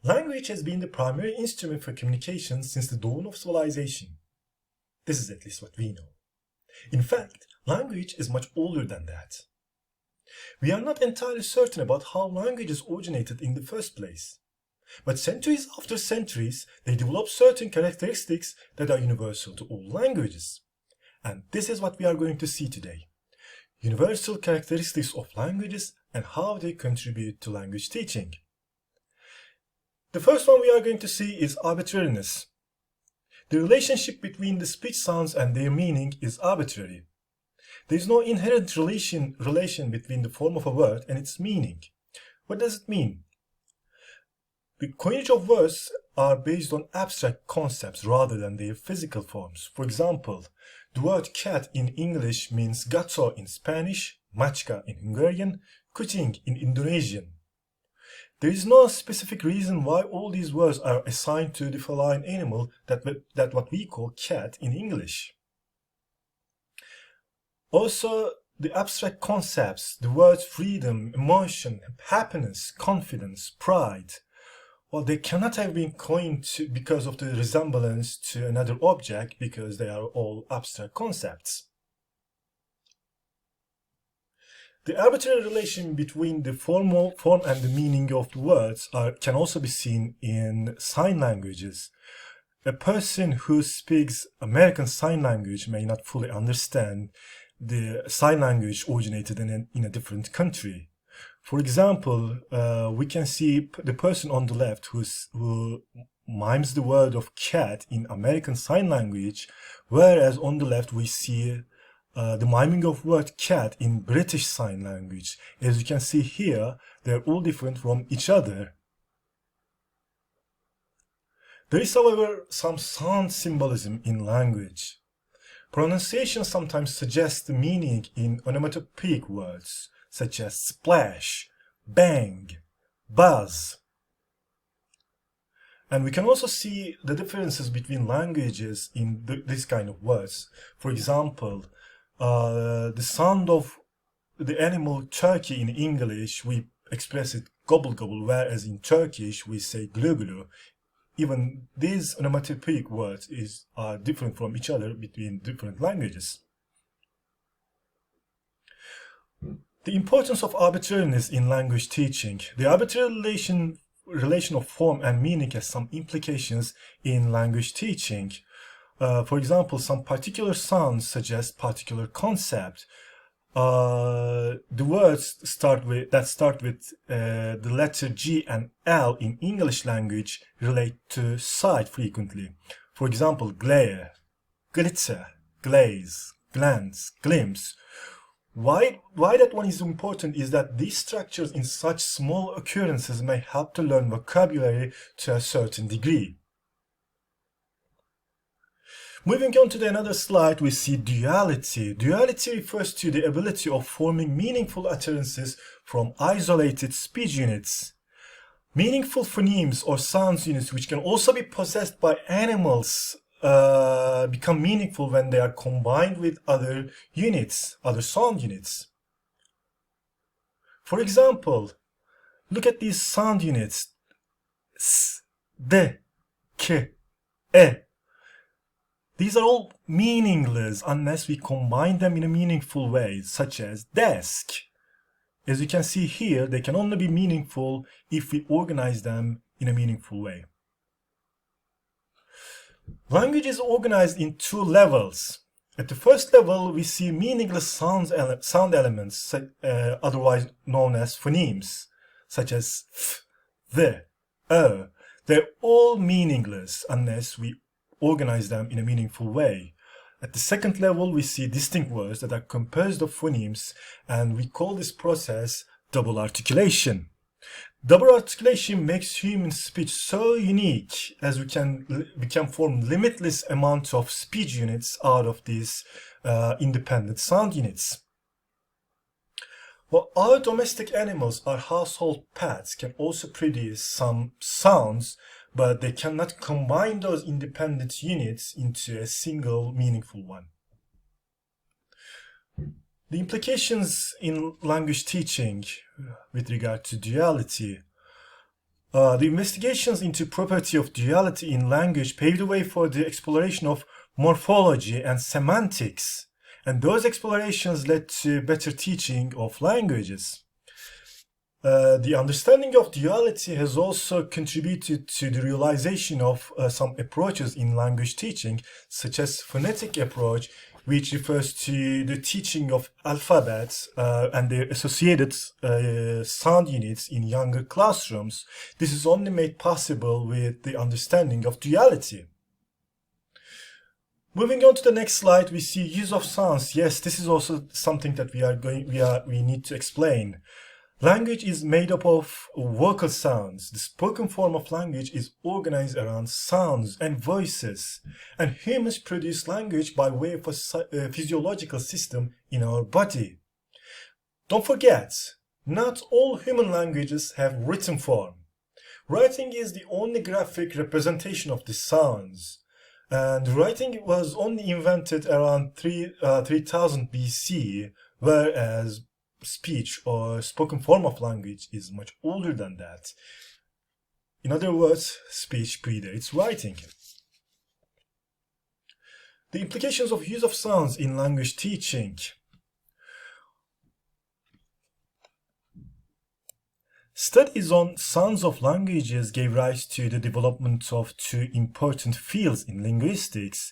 Language has been the primary instrument for communication since the dawn of civilization. This is at least what we know. In fact, language is much older than that. We are not entirely certain about how languages originated in the first place. But centuries after centuries, they developed certain characteristics that are universal to all languages. And this is what we are going to see today. Universal characteristics of languages and how they contribute to language teaching. The first one we are going to see is arbitrariness. The relationship between the speech sounds and their meaning is arbitrary. There is no inherent relation between the form of a word and its meaning. What does it mean? The coinage of words are based on abstract concepts rather than their physical forms. For example, the word cat in English means gato in Spanish, mačka in Hungarian, kucing in Indonesian. There is no specific reason why all these words are assigned to the feline animal that what we call cat in English. Also, the abstract concepts, the words freedom, emotion, happiness, confidence, pride, well, they cannot have been coined because of the resemblance to another object because they are all abstract concepts. The arbitrary relation between the form and the meaning of the words can also be seen in sign languages. A person who speaks American Sign Language may not fully understand the sign language originated in a different country. For example, we can see the person on the left who mimes the word of cat in American Sign Language, whereas on the left we see the miming of word cat in British Sign Language. As you can see here, they're all different from each other. There is, however, some sound symbolism in language. Pronunciation sometimes suggests the meaning in onomatopoeic words, such as splash, bang, buzz. And we can also see the differences between languages in this kind of words. For example, the sound of the animal turkey in English, we express it gobble gobble, whereas in Turkish we say glu glu. Even these onomatopoeic words are different from each other between different languages. The importance of arbitrariness in language teaching. The arbitrary relation of form and meaning has some implications in language teaching. For example, some particular sounds suggest particular concept. The words that start with the letter G and L in English language relate to sight frequently. For example, glare, glitter, glaze, glance, glimpse. Why that one is important is that these structures in such small occurrences may help to learn vocabulary to a certain degree. Moving on to another slide, we see duality. Duality refers to the ability of forming meaningful utterances from isolated speech units. Meaningful phonemes or sound units, which can also be possessed by animals, become meaningful when they are combined with other units, other sound units. For example, look at these sound units. S, D, K, E. These are all meaningless unless we combine them in a meaningful way, such as desk. As you can see here, they can only be meaningful if we organize them in a meaningful way. Language is organized in two levels. At the first level, we see meaningless sound elements, otherwise known as phonemes, such as f, the, o. They're all meaningless unless we organize them in a meaningful way. At the second level, we see distinct words that are composed of phonemes, and we call this process double articulation. Double articulation makes human speech so unique as we can form limitless amounts of speech units out of these independent sound units. Well, our domestic animals, our household pets, can also produce some sounds, but they cannot combine those independent units into a single meaningful one. The implications in language teaching with regard to duality. The investigations into property of duality in language paved the way for the exploration of morphology and semantics, and those explorations led to better teaching of languages. The understanding of duality has also contributed to the realization of some approaches in language teaching, such as phonetic approach, which refers to the teaching of alphabets and their associated sound units in younger classrooms. This is only made possible with the understanding of duality. Moving on to the next slide, we see use of sounds. Yes, this is also something that we need to explain. Language is made up of vocal sounds. The spoken form of language is organized around sounds and voices. And humans produce language by way of a physiological system in our body. Don't forget, not all human languages have written form. Writing is the only graphic representation of the sounds. And writing was only invented around 3000 BC, whereas speech or spoken form of language is much older than that. In other words, speech predates writing. The implications of use of sounds in language teaching. Studies on sounds of languages gave rise to the development of two important fields in linguistics,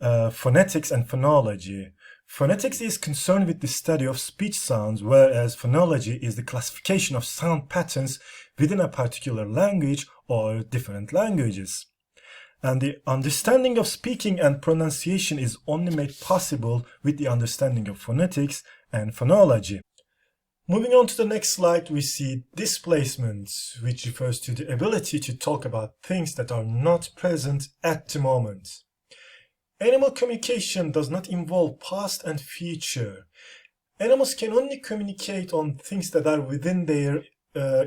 phonetics and phonology. Phonetics is concerned with the study of speech sounds, whereas phonology is the classification of sound patterns within a particular language or different languages. And the understanding of speaking and pronunciation is only made possible with the understanding of phonetics and phonology. Moving on to the next slide, we see displacement, which refers to the ability to talk about things that are not present at the moment. Animal communication does not involve past and future. Animals can only communicate on things that are within their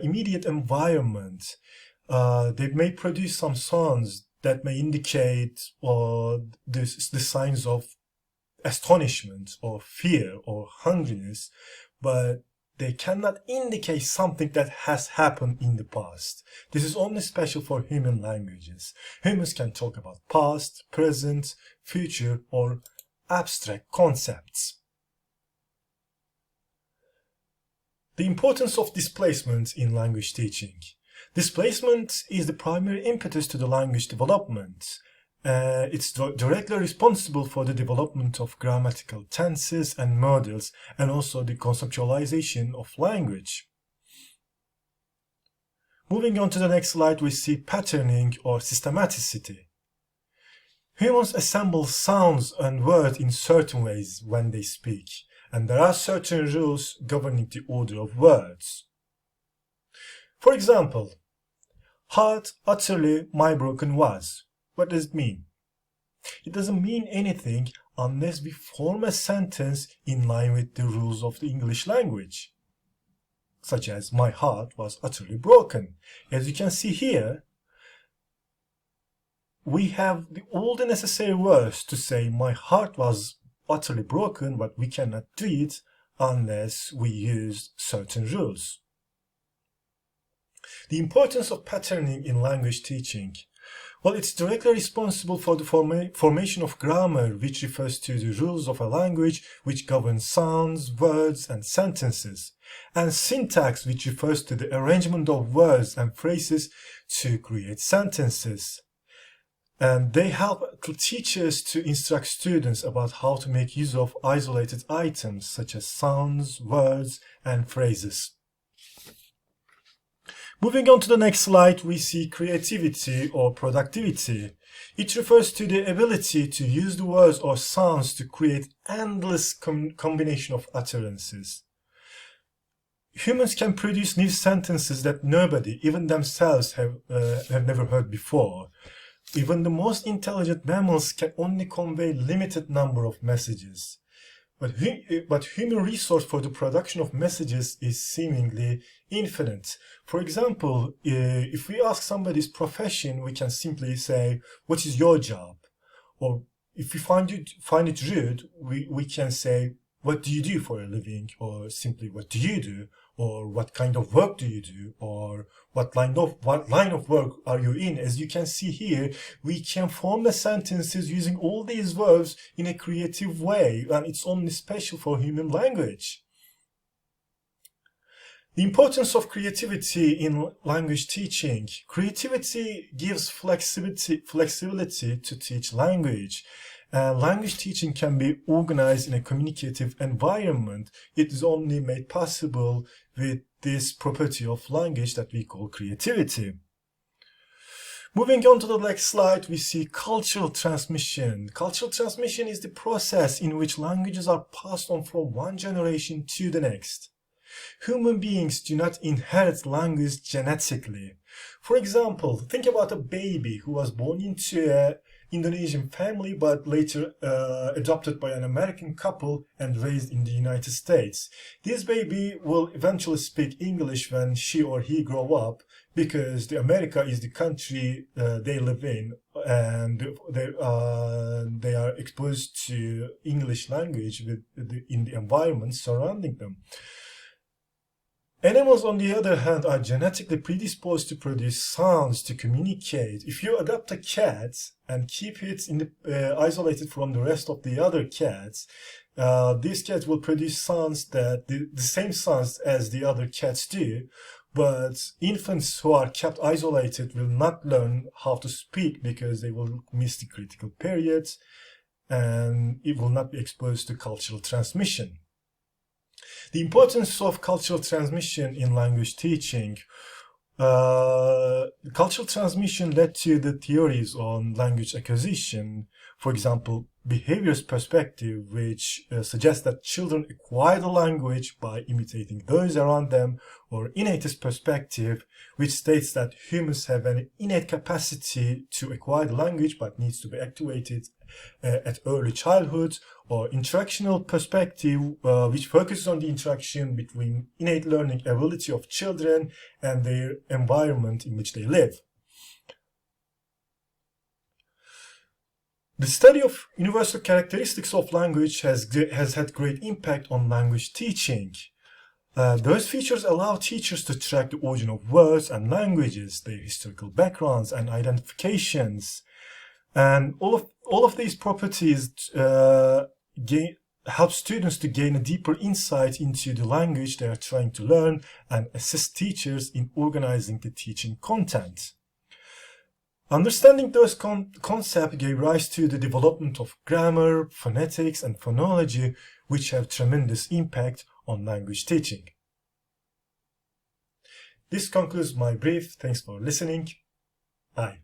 immediate environment. They may produce some sounds that may indicate the signs of astonishment or fear or hungriness, but they cannot indicate something that has happened in the past. This is only special for human languages. Humans can talk about past, present, future, or abstract concepts. The importance of displacement in language teaching. Displacement is the primary impetus to the language development. It's directly responsible for the development of grammatical tenses and models, and also the conceptualization of language. Moving on to the next slide, we see patterning or systematicity. Humans assemble sounds and words in certain ways when they speak, and there are certain rules governing the order of words. For example, heart utterly my broken was. What does it mean? It doesn't mean anything unless we form a sentence in line with the rules of the English language, such as my heart was utterly broken. As you can see here, we have all the necessary words to say my heart was utterly broken, but we cannot do it unless we use certain rules. The importance of patterning in language teaching. Well, it's directly responsible for the formation of grammar, which refers to the rules of a language which govern sounds, words, and sentences, and syntax, which refers to the arrangement of words and phrases to create sentences. And they help teachers to instruct students about how to make use of isolated items such as sounds, words, and phrases. Moving on to the next slide, we see creativity or productivity. It refers to the ability to use the words or sounds to create endless combination of utterances. Humans can produce new sentences that nobody, even themselves, have never heard before. Even the most intelligent mammals can only convey limited number of messages. But human resource for the production of messages is seemingly infinite. For example, if we ask somebody's profession, we can simply say, what is your job? Or if we find it rude, we can say, what do you do for a living? Or simply, what do you do? or what kind of work do you do, or what line of work are you in. As you can see here, we can form the sentences using all these verbs in a creative way, and it's only special for human language. The importance of creativity in language teaching. Creativity gives flexibility to teach language. Language teaching can be organized in a communicative environment. It is only made possible with this property of language that we call creativity. Moving on to the next slide, we see cultural transmission. Cultural transmission is the process in which languages are passed on from one generation to the next. Human beings do not inherit language genetically. For example, think about a baby who was born into an Indonesian family but later adopted by an American couple and raised in the United States. This baby will eventually speak English when she or he grow up, because America is the country they live in, and they are exposed to English language in the environment surrounding them. Animals, on the other hand, are genetically predisposed to produce sounds to communicate. If you adopt a cat and keep it isolated from the rest of the other cats, these cats will produce sounds that the same sounds as the other cats do, but infants who are kept isolated will not learn how to speak because they will miss the critical periods and it will not be exposed to cultural transmission. The importance of cultural transmission in language teaching. Cultural transmission led to the theories on language acquisition. For example, behaviorist perspective, which suggests that children acquire the language by imitating those around them, or innatist perspective, which states that humans have an innate capacity to acquire the language but needs to be activated at early childhood, or interactional perspective, which focuses on the interaction between innate learning ability of children and their environment in which they live. The study of universal characteristics of language has had great impact on language teaching. Those features allow teachers to track the origin of words and languages, their historical backgrounds and identifications. And all of these properties help students to gain a deeper insight into the language they are trying to learn and assist teachers in organizing the teaching content. Understanding those concepts gave rise to the development of grammar, phonetics, and phonology, which have tremendous impact on language teaching. This concludes my brief. Thanks for listening. Bye.